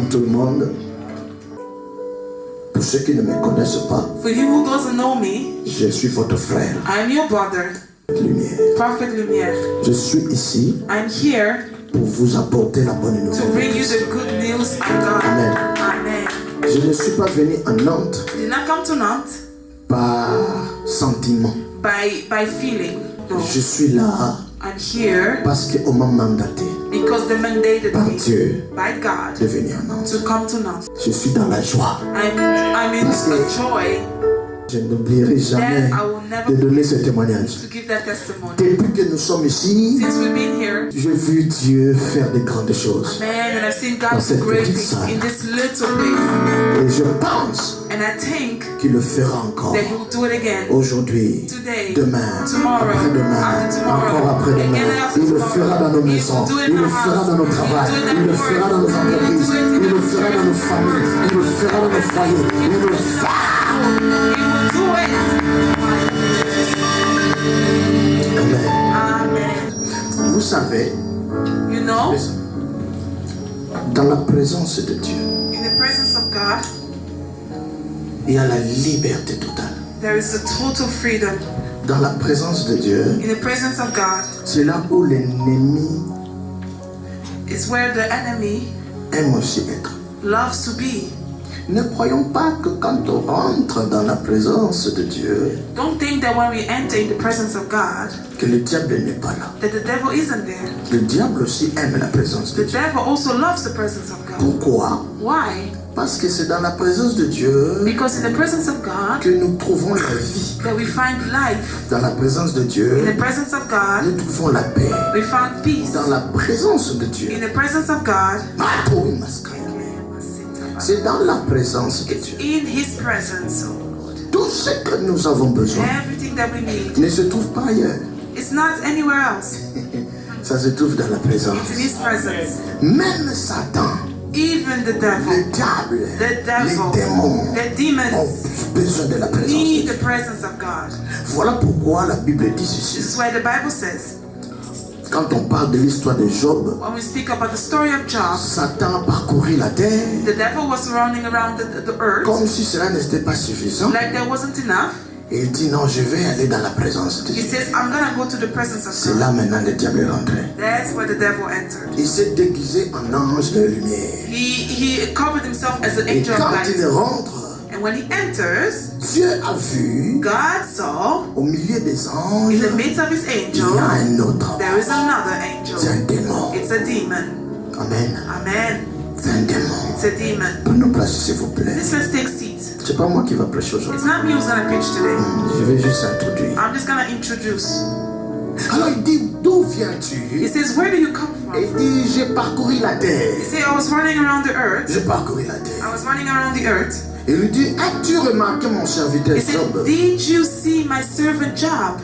Shalom tout le monde. Pour ceux qui ne me connaissent pas, For you who doesn't know me, je suis votre frère, I'm your brother, Lumière. Prophet Lumiere. Je suis ici I'm here pour vous apporter la bonne to nouvelle. bring you the good news of God. Amen. Amen. Je ne suis pas venu à Nantes I did not come to Nantes par sentiment. by feeling. No. Je suis là I'm here parce qu'on m'a mandaté because they mandated par me Dieu by God de venir à Nantes. to come to Nantes. Je suis dans la joie. I'm in a joy Je n'oublierai jamais that I will never de donner ce forget témoignage. to give that testimony. Depuis que nous sommes ici, Since we've been here, j'ai vu Dieu faire de grandes choses. man, and I've seen Dans God do cette great petite things salle. in this little place. Et je pense And I think qu'il le fera encore. that He will do it again. Aujourd'hui, Today, demain, tomorrow, après-demain, after tomorrow, encore après-demain. again after Il le tomorrow. fera dans nos He will maisons, do it il in le our fera house. dans nos He will travails, do it il in le our fera dans nos work. He will entreprises, do it in il le our fera dans nos familles, il le fera dans nos foyers, il le fera. He will do it. Amen. Amen. Vous savez, You know, dans la présence de Dieu, in the presence of God, il y a la liberté totale. there is a total freedom. Dans la présence de Dieu, In the presence of God c'est là où l'ennemi is where the enemy aime aussi être. loves to be. Ne croyons pas que quand on rentre dans la présence de Dieu, Don't think that when we enter in the presence of God, que le diable n'est pas là. that the devil isn't there. Le diable aussi aime la présence de The Dieu. devil also loves the presence of God. Pourquoi? Why? Parce que c'est dans la présence de Dieu Because in the presence of God que nous trouvons la vie. that we find life. Dans la présence de In Dieu, the presence of God, nous trouvons la paix. we find peace. Dans la présence de Dieu, In the presence of God, c'est dans la présence de it's Dieu. in His presence, oh Lord. Tout ce que nous avons besoin Everything that we need. ne se trouve pas ailleurs. It's not anywhere else. Ça se trouve dans la présence. It's in His presence. Même Satan, Even the devil, le diable, the les devil, démons the ont demons besoin de la présence de need Dieu. the presence of God. Voilà pourquoi la Bible dit This ceci. is why the Bible says, Quand on parle de l'histoire de Job, when we speak about the story of Job, Satan a parcouru la terre the devil was running around the earth comme si cela n'était pas suffisant. like there wasn't enough. Et il dit non, je vais aller dans la présence de He Dieu. says, I'm gonna go to the presence of C'est God. là maintenant le diable est rentré. That's where the devil entered. Il s'est déguisé en ange de lumière. He covered himself as an Et angel of quand il light. rentre, And when he enters, Dieu a vu God saw au milieu des anges, in the midst of his il y a angel, un autre. there is another C'est angel. un démon. It's a demon. Amen. Amen. C'est un démon. It's a demon. Prenons place s'il vous plaît. Let's take seats. C'est pas moi qui va prêcher aujourd'hui. It's not me who's gonna preach today. Je vais juste introduire. I'm just gonna introduce. Alors il dit, d'où He viens-tu? says, where do you come Et from? il dit, j'ai parcouru la terre. He said, I was running around the earth. J'ai parcouru la terre. I was running around the earth. Et il lui dit, as-tu remarqué mon serviteur He said, Job? did you see my servant Job?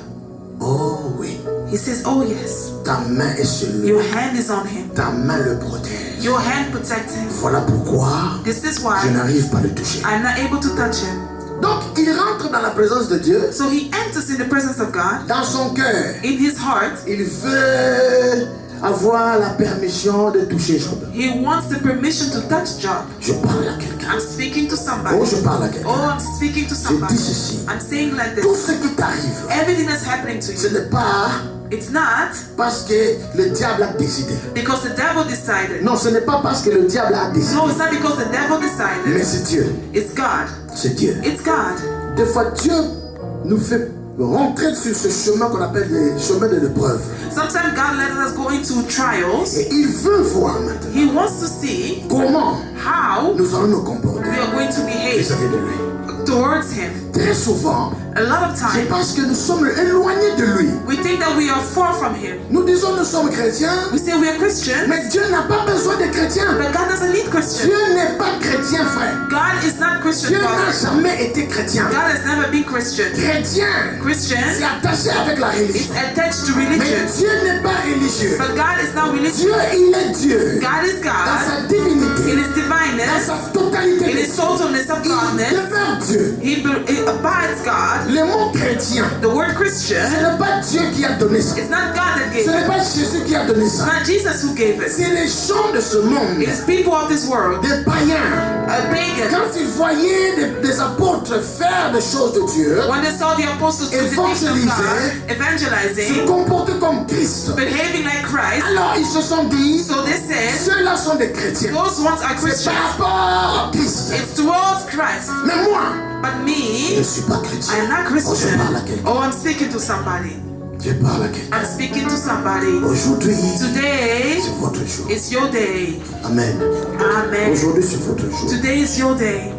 Oh oui, He says, oh yes. ta main est sur lui. Your hand is on him. Ta main le protège. Your hand protects him. Voilà pourquoi This is je why n'arrive pas à le toucher. I'm not able to touch him. Donc il rentre dans la présence de Dieu. So he enters in the presence of God. Dans son cœur, In his heart, il veut avoir la permission de toucher Job. he wants the permission to touch Job. Je parle à quelqu'un. I'm speaking to Oh, somebody. je parle à Oh, quelqu'un. I'm speaking to Je dis somebody. ceci. I'm saying like Tout this. ce qui t'arrive, Everything that's happening to ce you, n'est pas it's not parce que le diable a décidé. because the devil decided. Non, ce n'est pas parce que le diable a décidé. No, it's not because the devil Mais decided. c'est Dieu. It's God. C'est Dieu. It's God. Des fois, Dieu nous fait rentrer sur ce chemin qu'on appelle le chemin de l'épreuve. Sometimes God lets us go into trials. Et il veut voir maintenant He wants to see comment how nous allons nous comporter we are going to behave vis-à-vis de lui. towards him. Très souvent, A lot of c'est times, parce que nous sommes éloignés de lui. we think that we are far from him. Nous disons nous sommes chrétiens, We say we are Christians, mais Dieu n'a pas besoin de chrétiens. but God doesn't need Christians. Dieu n'est pas chrétien, frère. God is not Christian, Dieu n'a brother. jamais été chrétien. God has never been Christian. Chrétien, Christian c'est attaché avec la is religion. attached to Mais religion, Dieu n'est pas religieux. but God is not religious. Dieu, il est Dieu. God is Dans God sa in divinité, His il divineness, sa totalité in de his totalness of il godness, demeure Dieu. he abides God. Le mot chrétien, The word ce Christian, n'est pas Dieu qui a donné ça. it's not God that Ce gave n'est it. pas Jésus qui a donné It's ça. not Jesus who gave it. C'est les gens de ce monde, It is people of this world, des païens. pagans. Quand ils voyaient des apôtres faire des choses de Dieu, When they saw the apostles do the things of God, se evangelizing, comporter comme Christ, behaving like Christ, alors ils se sont dit, so they said, ceux-là sont des chrétiens. those ones are C'est Christians. par rapport à Christ. It's towards Christ. Mais moi, But je ne me, suis pas chrétien. I am not Oh, je Christian. parle à quelqu'un. Oh, I'm speaking to somebody. Je parle à quelqu'un. I'm speaking to somebody. Aujourd'hui, Today c'est votre jour. is your day. Amen. Amen. Aujourd'hui, c'est votre jour. Today is your day.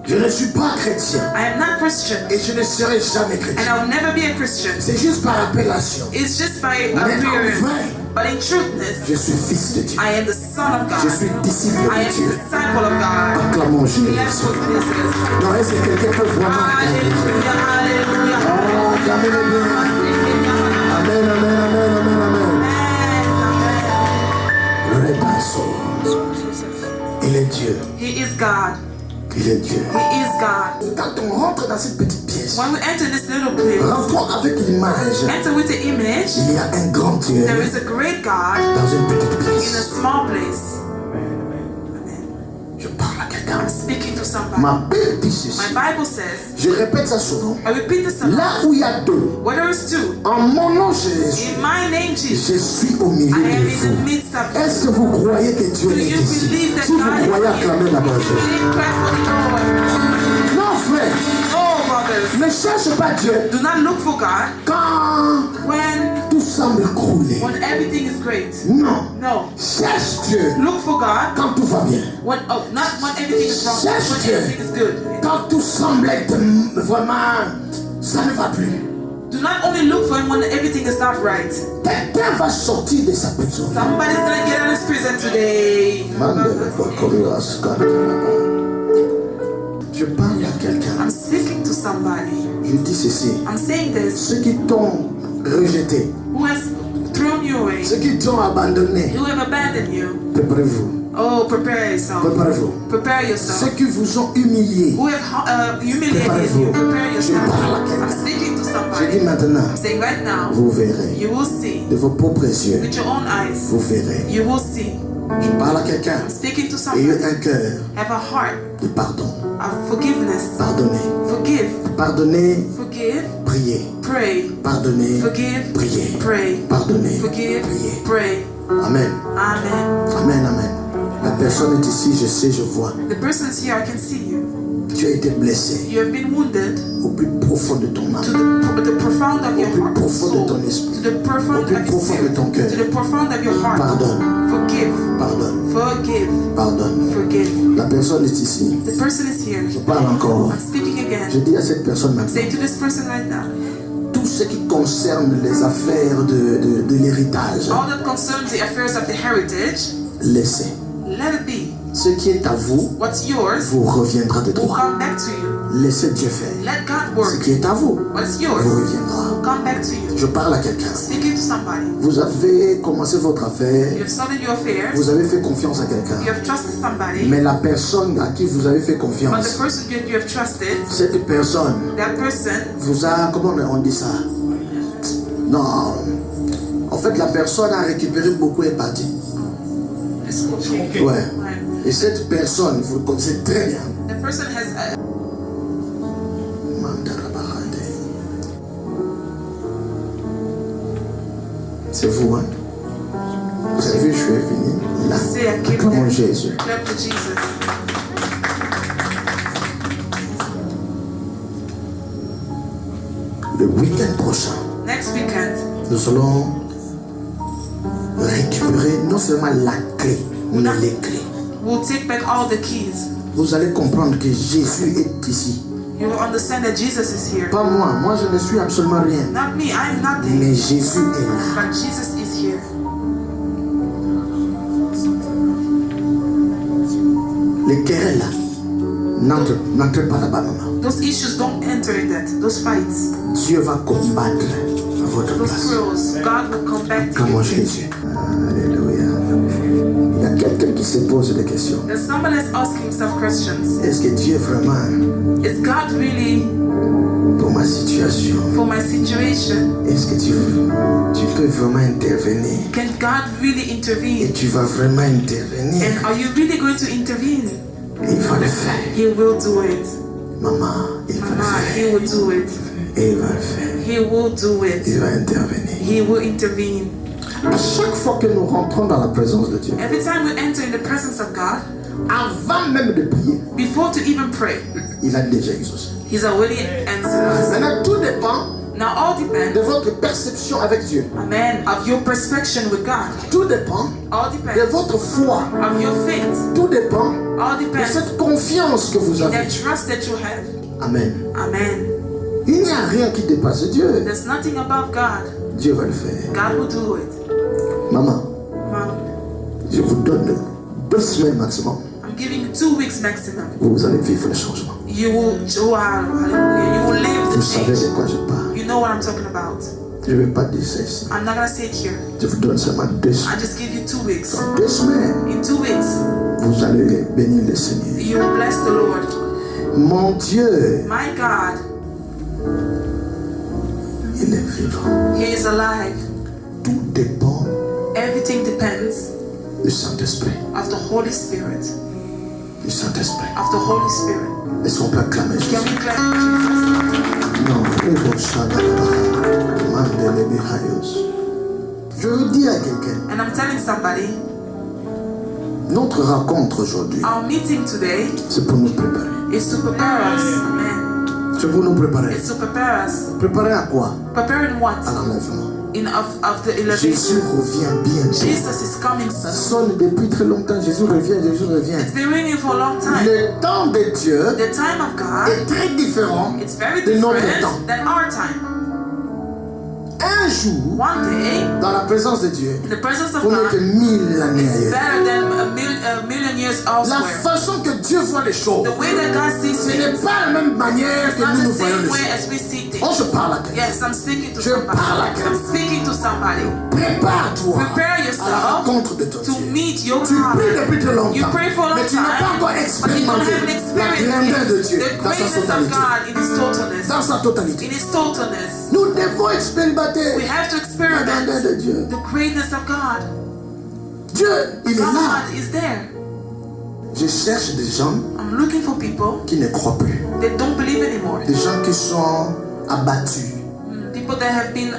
Je ne suis pas chrétien. I am not Christian. Et je ne serai jamais And chrétien. I'll never be a Christian. C'est juste par appellation. It's just by Mais en appearance. vrai, But in truth, je suis fils de Dieu. I am the son of Je God. suis disciple I de am the Dieu. disciple of God. Acclamons Jésus. That's what this is. Non, est-ce que quelqu'un peut vraiment acclamer Jésus? Hallelujah, hallelujah. Oh, acclamez-le bien. Amen, amen, amen, amen, amen. Repassons. Il est Dieu. He is God. Il est Dieu. He is God. Quand on rentre dans cette petite pièce, When we enter this little place, rentrons avec l'image. enter with the image, Il y a un grand Dieu there is a great God dans une petite in a pièce. small place. Je parle à quelqu'un. I'm speaking to somebody. Ma Bible dit ceci. My Bible says, Je répète ça souvent. I repeat this a lot. Là où il y a deux, Where there is two, en mon nom Jésus, in my name Jesus, je suis au milieu I am de in the vous. midst of you. Est-ce que vous croyez que Dieu Do est you ici? believe that Si vous God is croyez, here? acclamez d'abord Do you Jésus. believe clap for the Lord? Non, frère, No, brothers. ne cherche pas Dieu Do not look for God quand when tout semble crouler. everything is great. Non, No. cherche Dieu Look for God quand tout va bien. not when everything is wrong, but when Cherche Dieu. everything is good. Quand tout semble être vraiment, ça ne va plus. Do not only look for him when everything is not right. Quelqu'un va sortir de sa prison. Somebody's gonna get out of prison today. Je parle à quelqu'un. I'm speaking to somebody. Je dis ceci. I'm saying this. Ceux qui t'ont rejeté, Who has thrown you away? ceux qui t'ont abandonné, Who have abandoned you? préparez-vous. Oh, prepare yourself. Préparez-vous. Prepare Ceux yourself. qui vous ont humilié, Who have humiliated Préparez-vous. you? Prepare Je yourself. parle à quelqu'un. I'm speaking to je somebody. dis maintenant, I'm saying right now, vous verrez. you will see De vos propres yeux, with your own eyes. vous verrez. You will see. Je parle à quelqu'un. I'm speaking to Ayez somebody. un cœur Have a heart de pardon. of forgiveness. Pardonnez. Forgive. Pardonnez, Forgive. priez. Pray. Pardonnez, Forgive. priez. Pray. Pardonnez, Forgive. priez. Pray. Amen. Amen. Amen, amen. La personne est ici, je sais, je vois. The person is here. I can see you. Tu as été blessé You have been wounded au plus profond de ton to âme, the profound of your au plus heart, profond de soul, ton to esprit. the profound Au plus of your profond de ton spirit, cœur. to the profound of your heart. Pardonne, Forgive. pardonne, Forgive. pardonne. Forgive. La personne est ici. The person is here. Je parle encore. I'm speaking again. Je dis à cette personne maintenant, Say to this person right now. tout ce qui concerne les affaires de l'héritage, All that concerns the affairs of the heritage, laissez. let it be. Ce qui est à vous, What's yours vous reviendra de will droit. come back to you. Laissez Dieu faire. Let God Ce work. qui est à vous, What's yours vous will reviendra. come back to you. Je parle à quelqu'un. Speaking to somebody. Vous avez commencé votre affaire, You have started your affairs. vous avez fait confiance à quelqu'un. You have trusted somebody. Mais la personne à qui vous avez fait But confiance, the person that you have trusted, cette personne that person, vous a, comment on dit ça? Non. En fait, la personne a récupéré beaucoup et est partie. Ouais. right. Et cette personne, vous le connaissez très bien. The person has C'est vous, hein? Vous avez vu, je suis fini. Là, say I came acclamons there. Jésus. Clap for Jesus. Le week-end prochain, Next weekend, nous allons récupérer non seulement la clé, mais les clés. we'll take back all the keys. Vous allez comprendre que Jésus est ici. You will understand that Jesus is here. Pas moi je ne suis absolument rien. Not me, I'm nothing. Mais Jésus est là. But Jesus is here. Les querelles là, n'entrez pas là-bas, maman. Those issues don't enter in that. Those fights, Dieu va combattre à votre those place. quarrels, God will come back to Acclamons you. Jésus. Alléluia. Il y a quelqu'un quelqu'un qui se pose des questions. There's somebody that's asking himself questions. Est-ce que Dieu vraiment Is God really pour ma situation? for my situation? Est-ce que tu peux vraiment intervenir? Can God really Et intervene? tu vas vraiment intervenir? And are you really going to intervene? Il va le faire. He will do it. Maman, il va le Mama, faire. He will do it. Et il va le faire. He will do Il it. va intervenir. He will intervene. À chaque fois que nous rentrons dans la présence de Dieu, Every time we enter in the presence of God, avant même de prier, before to even pray, il a déjà exaucé. He's already answered us. Maintenant, tout dépend Now all de depends, votre perception avec Dieu. amen, of your perception with God. Tout dépend All de depends votre foi. of your faith. Tout dépend All de depends cette confiance que vous in avez. that trust that you have. Amen. Amen. Il n'y a rien qui dépasse Dieu. There's nothing above God. Dieu va le faire. God will do it. Maman, Mom, je vous donne 2 semaines maximum. I'm giving you 2 weeks maximum. Vous allez vivre le changement. You will, oh, hallelujah. You will live Vous the savez change. de quoi je parle. You know what I'm talking about. Je ne vais pas dire ça ici. I'm not gonna say it here. Je vous donne seulement 2 I semaines. just give you 2 weeks. Dans 2 semaines, In 2 weeks, vous allez bénir le Seigneur. you will bless the Lord. Mon Dieu, My God, il est vivant. He is alive. Tout dépend Everything depends du Saint-Esprit. of the Holy Spirit. Du Saint-Esprit. Of the Holy Spirit. Est-ce qu'on peut acclamer Jésus? Can we clap for Jesus? Non, je veux dire à quelqu'un, And I'm telling somebody, notre rencontre aujourd'hui, our meeting today c'est pour nous préparer. is to prepare us. Amen. C'est pour nous préparer. It's to prepare us. Préparer à quoi? Preparing what? À l'enlèvement. Of the Jésus elevation. revient bientôt. Jesus is coming Ça soon. sonne depuis très longtemps. Jésus revient, Jésus revient. It's been ringing for a long time. Le temps de Dieu The time of God, est très différent it's very de notre different temps. than our time. Un jour, One day, dans la présence de Dieu, in the presence of pour mieux que God, 1000 années it's ailleurs. better than a million years La elsewhere. façon que Dieu voit les choses, The way that God sees ce n'est things pas la même manière is que not nous the nous voyons same les way choses. as we see things. On se parle à quelqu'un. Yes, I'm speaking to Je somebody. parle à quelqu'un. I'm speaking to somebody. Prépare-toi Prepare à la yourself rencontre de ton to Dieu. meet your Tu God. pries depuis très longtemps, You pray for a long mais tu n'as pas encore time, but you don't expérimenté have an la experience grandeur de yet. Dieu The dans sa greatness of totalité. God in His totalness. Dans sa totalité. In His totalness. Nous devons expérimenter We have to la grandeur de experiment Dieu. the greatness of God. Dieu, il est là. God is there. Je cherche des gens I'm looking for people qui ne croient plus. that don't believe anymore. Des gens qui sont abattus. People that have been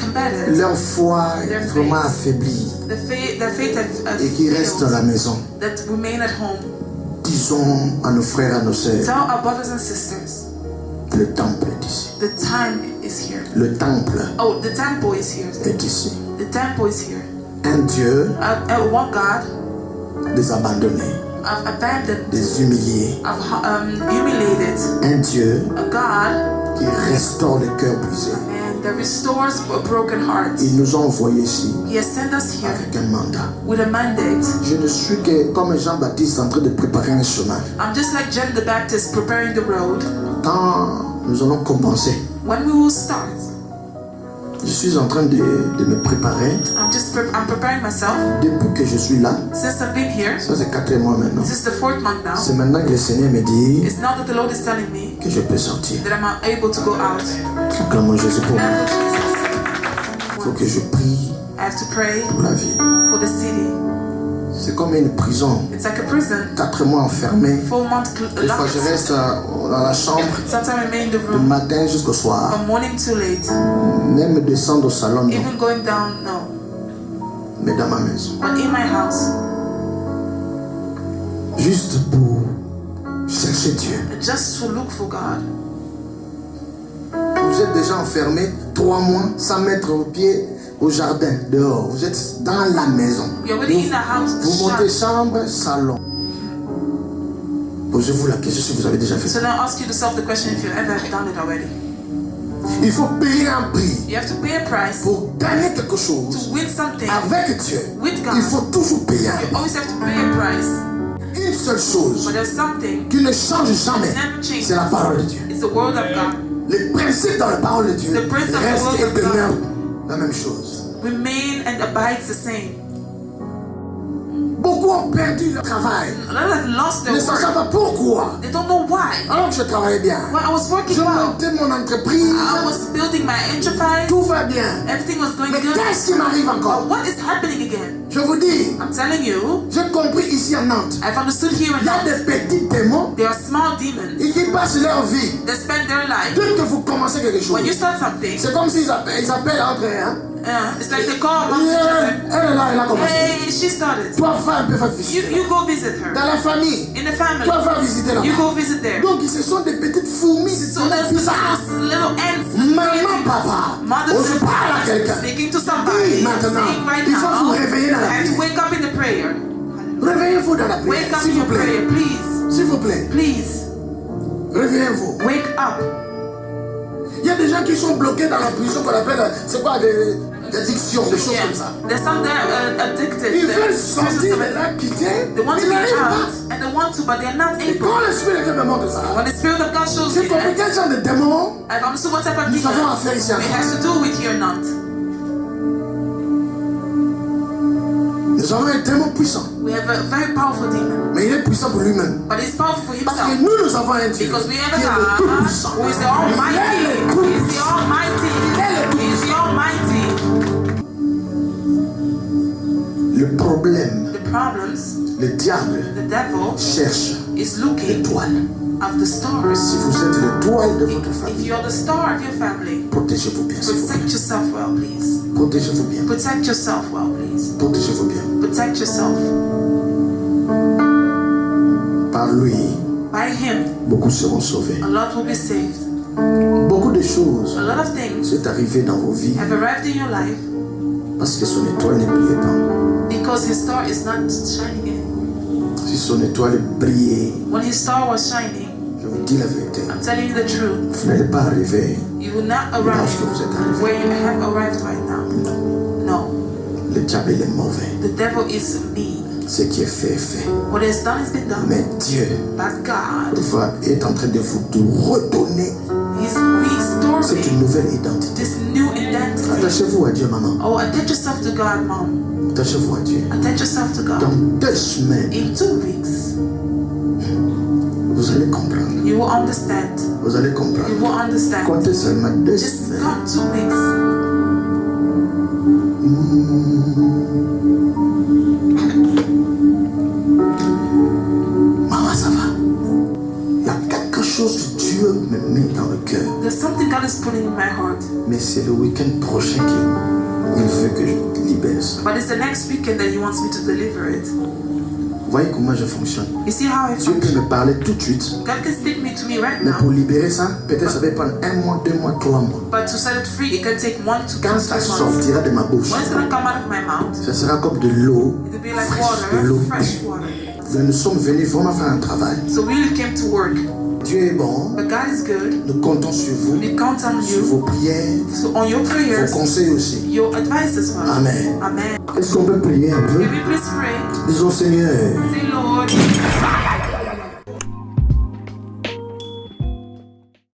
combated. Leur foi est vraiment affaiblie Their faith has et qui restent à la maison. that remain at home. Disons à nos frères, à nos sœurs, Tell our brothers and sisters, le temple est ici. the time is here. Le temple Oh, the temple is here. est ici. The temple is here. Un Dieu One God des abandonnés, of abandoned, des humiliés. of humiliated, Un Dieu a God qui restaure les cœurs brisés. and that restores a broken heart. Il nous a envoyés ici He has sent us here avec un mandat. with a mandate. Je ne suis que comme Jean-Baptiste en train de préparer un chemin. I'm just like John the Baptist preparing the road. Quand nous allons commencer, When we will start, je suis en train de me préparer I'm preparing myself. depuis que je suis là. Since I've been here, Ça c'est 4 mois maintenant. this is the 4th month now. C'est maintenant que le Seigneur me dit It's now that the Lord is telling me que je peux sortir. that I'm able to go out. Acclamons Jésus pour moi. Thank you, Il faut Jesus. que je prie I have to pray pour la vie. for the city. C'est comme une prison. It's like a prison. 4 mois enfermé. 4 months Des fois je locked. reste dans la chambre Sometimes I remain in the du room matin jusqu'au soir. from morning to late. Même descendre au salon, non. Even going down, no. Mais dans ma maison. But in my house, Juste pour chercher Dieu. just to look for God. Vous êtes déjà enfermé 3 mois sans mettre au pied au jardin, dehors. Vous êtes dans la maison. You're already in the house. Vous montez shut. chambre, salon. Posez-vous la question si vous avez déjà fait So ça. now ask yourself the question if you've ever done it already. Il faut payer un prix You have to pay a price pour gagner quelque chose. to win something Avec Dieu, with God. il faut toujours payer un You prix. always have to pay a price. Une seule chose But there's something qui ne change jamais, never changes. c'est la parole de Dieu. It's the word of God. Les principes dans la parole de Dieu The principes of the restent word et of God. demeurent la même chose. Remain and abides the same. Beaucoup ont ont perdu leur travail, A lot have lost their ne sachant work. pas pourquoi. They don't know why. Alors que je travaillais bien, When I was working je well, montais mon entreprise, I was building my enterprise. tout va bien. Everything was going Mais good. qu'est-ce qui m'arrive encore? But what is happening again? Je vous dis, I'm telling you, j'ai compris ici à Nantes, I've understood here il y a and des petits démons there are small demons qui passent leur vie. that spend their life. Dès que vous commencez quelque chose, When you start something, c'est comme s'ils appellent entre eux. Hein? it's like they call amongst each other. Elle est là, elle a commencé. Hey, she started. Toi, va un peu faire visiter. You go visit her. Dans la famille, In the family, toi, va visiter là-bas. you go visit there. Donc, ce sont des petites fourmis, des So there's bizarres. those little ants. Maman, papa, Mother on se parle à quelqu'un. speaking to somebody. Oui, maintenant, Saying right il faut vous now, réveiller dans la I have to prière. wake up in the prayer. Réveillez-vous dans la prière, Wake up s'il in vous your plaît. prayer, please. S'il vous plaît, Please, réveillez-vous. wake up. Il y a des gens qui sont bloqués dans la prison qu'on appelle, c'est quoi, des addictions, des choses comme ça. There's some that are addicted. Ils They're veulent sortir de prisoners. là, quitter, They want to ils be n'arrivent pas. out, and they want to, but they're not Et able. quand l'Esprit de Dieu me montre ça, When the Spirit of God shows j'ai me compris that, quel genre de démon I've understood what type of nous avons demon affaire ici à it Nantes. has to do with you or not. Nous avons un démon puissant, We have a very powerful demon, mais il est puissant pour lui-même. but it's powerful for Parce que himself. nous avons un Dieu Because we have qui a est le God tout-puissant. who is the Almighty. He is the Almighty. He is the Almighty. Le problème, The problems, le diable the devil cherche is looking l'étoile. of the stars. Si vous êtes l'étoile de votre If famille, you're the star of your family, protégez-vous bien, s'il vous plaît. protect yourself well, please. Protégez-vous bien. Protect yourself well, please. Protégez-vous bien. Protect yourself. Par lui, By him, beaucoup seront sauvés. a lot will be saved. Beaucoup de choses A lot of things sont arrivées dans vos vies have arrived in your life parce que son étoile ne brillait pas. because his star is not shining anymore. Si son étoile brillait, When his star was shining, je vous dis la vérité, I'm telling you the truth, vous n'allez pas arriver you will not là où arrive vous êtes arrivé. where you have arrived right now. No. Le diable il est mauvais. The devil is mean. Ce qui est fait est fait. What is done has been done. Mais Dieu But God est en train de vous redonner is cette restoring nouvelle identité. this new identity. Attachez-vous à Dieu, maman. Oh, attach yourself to God, Mom. Attachez-vous à Dieu. Attach yourself to God. Dans 2 semaines, In 2 weeks, vous allez comprendre. you will understand. Vous allez comprendre. You will understand. Comptez seulement 2 Just semaines. come 2 weeks. Maman, ça va. Il y a quelque chose que Dieu me met dans le cœur. There's something God is putting in my heart. Mais c'est le week-end prochain qu'il veut que je libère ça. But it's the next weekend that He wants me to deliver it. Vous voyez comment je fonctionne. You see how I Dieu peut function? me parler tout de suite. God can speak me to me right Mais now. pour libérer ça, peut-être ça va prendre 1 mois, 2 mois, 3 mois. But to set it free, it can take 1 to 2 Quand ça 3 months. sortira de ma bouche, When it's going to come out of my mouth, ça sera comme de l'eau it will be like fraîche, de water, l'eau fresh pure. water. Nous sommes venus vraiment faire un travail. So we really came to work. Dieu est bon. But God is good. Nous comptons sur vous, We count on sur you. vos prières, So on your prayers, vos conseils aussi. your advice as well. Amen. Amen. Est-ce qu'on peut prier un peu? Can we please pray? Disons Seigneur, Say, Lord,